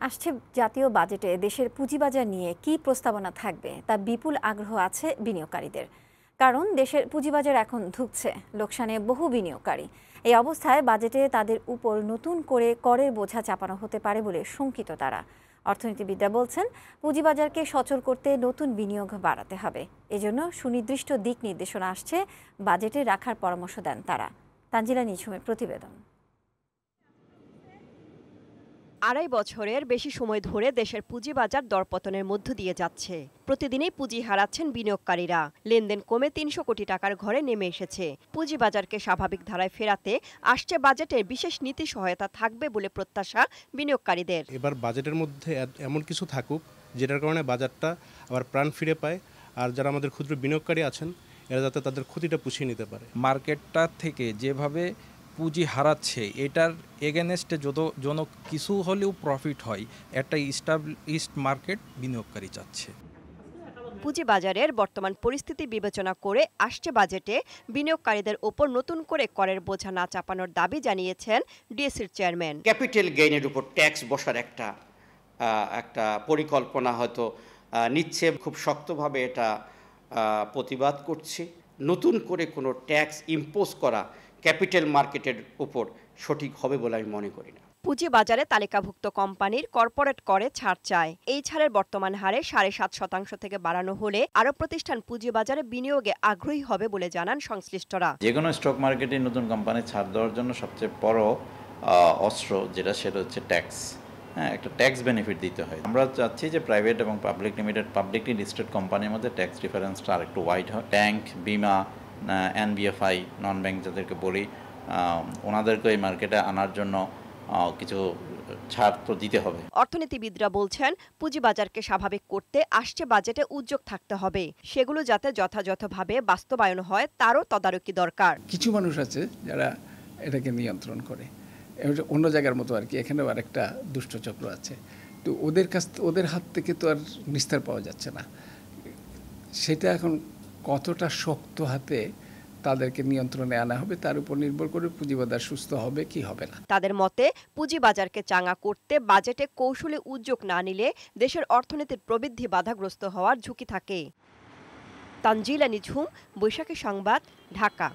আসছে জাতীয় বাজেটে দেশের পুঁজিবাজার নিয়ে কি প্রস্তাবনা থাকবে তা বিপুল আগ্রহ আছে বিনিয়োগকারীদের। কারণ দেশের পুঁজিবাজার এখন ধুঁকছে, লোকসানে বহু বিনিয়োগকারী। এই অবস্থায় বাজেটে তাদের উপর নতুন করে করের বোঝা চাপানো হতে পারে বলে শঙ্কিত তারা। অর্থনীতিবিদরা বলছেন, পুঁজিবাজারকে সচল করতে নতুন বিনিয়োগ বাড়াতে হবে। এজন্য সুনির্দিষ্ট দিক নির্দেশনা আসছে বাজেটে রাখার পরামর্শ দেন তারা। তানজিলা নিঝুমের প্রতিবেদন। ২.৫ বছরের বেশি সময় ধরে দেশের পুঁজিবাজার দরপতনের মধ্য দিয়ে যাচ্ছে। প্রতিদিনই পুঁজি হারাচ্ছেন বিনিয়োগকারীরা। লেনদেন কমে ৩০০ কোটি টাকার ঘরে নেমে এসেছে। পুঁজিবাজারকে স্বাভাবিক ধারায় ফেরাতে আসছে বাজেটে বিশেষ নীতি সহায়তা থাকবে বলে প্রত্যাশা বিনিয়োগকারীদের। এবার বাজেটের মধ্যে এমন কিছু থাকুক যেটার কারণে বাজারটা আবার প্রাণ ফিরে পায়, আর যারা আমাদের ক্ষুদ্র বিনিয়োগকারী আছেন এরা যাতে তাদের ক্ষতিটা পুষিয়ে নিতে পারে। মার্কেটটা থেকে যেভাবে পুঁজি হারাচ্ছে, এটার এগেনস্টে যত কিছু হলেও প্রফিট হয়, একটা ইস্টাবলিশড মার্কেট বিনিয়োগকারী চাচ্ছে। পুঁজিবাজারের বর্তমান পরিস্থিতি বিবেচনা করে আসছে বাজেটে বিনিয়োগকারীদের ওপর নতুন করে করের বোঝা না চাপানোর দাবি জানিয়েছেন ডিএসসির চেয়ারম্যান। ক্যাপিটাল গেইনের উপর ট্যাক্স বসার একটা পরিকল্পনা হয়তো নিচ্ছে। খুব শক্তভাবে এটা প্রতিবাদ করছি। নতুন করে কোনো ট্যাক্স ইম্পোজ করা ক্যাপিটাল মার্কেটের উপর সঠিক হবে বলে আমি মনে করি না। পুঁজিবাজারে তালিকাভুক্ত কোম্পানির কর্পোরেট করে ছাড় চায়। এই ছাড়ের বর্তমান হারে ৭.৫% থেকে বাড়ানো হলে আরও প্রতিষ্ঠান পুঁজিবাজারে বিনিয়োগে আগ্রহী হবে বলে জানান সংশ্লিষ্টরা। যে কোনো স্টক মার্কেটে নতুন কোম্পানি ছাড় দেওয়ার জন্য সবচেয়ে বড় অস্ত্র সেটা হচ্ছে ট্যাক্স। একটা ট্যাক্স বেনিফিট দিতে হয়। আমরা চাচ্ছি যে প্রাইভেট এবং পাবলিকলি লিস্টেড কোম্পানির মধ্যে ট্যাক্স ডিফারেন্সটা আরেকটু ওয়াইড হয়। ব্যাংক, বিমা, এনবিএফআই, নন ব্যাংক যাদেরকে বলি, ওনাদেরকে এই মার্কেটে আনার জন্য কিছু ছাড় তো দিতে হবে। অর্থনীতিবিদরা বলছেন, পুঁজিবাজারকে স্বাভাবিক করতে আসছে বাজেটে উদ্যোগ থাকতে হবে। সেগুলো যাতে যথাযথভাবে বাস্তবায়ন হয় তারও তদারকি দরকার। কিছু মানুষ আছে যারা এটাকে নিয়ন্ত্রণ করে, অন্য জায়গার মতো আর কি। এখানেও আরেকটা দুষ্ট চক্র আছে। তো ওদের হাত থেকে তো আর নিস্তার পাওয়া যাচ্ছে না। সেটা এখন কতটা শক্ত হাতে তাদেরকে নিয়ন্ত্রণে আনা হবে তার উপর নির্ভর করে পুঁজিবাজার সুস্থ হবে কি হবে না। তাদের মতে, পুঁজিবাজারকে চাঙা করতে বাজেটে কৌশলে উদ্যোগ না নিলে দেশের অর্থনীতির প্রবৃদ্ধি বাধাগ্রস্ত হওয়ার ঝুঁকি থাকে। তানজিলা নিঝুম, বৈশাখী সংবাদ, ঢাকা।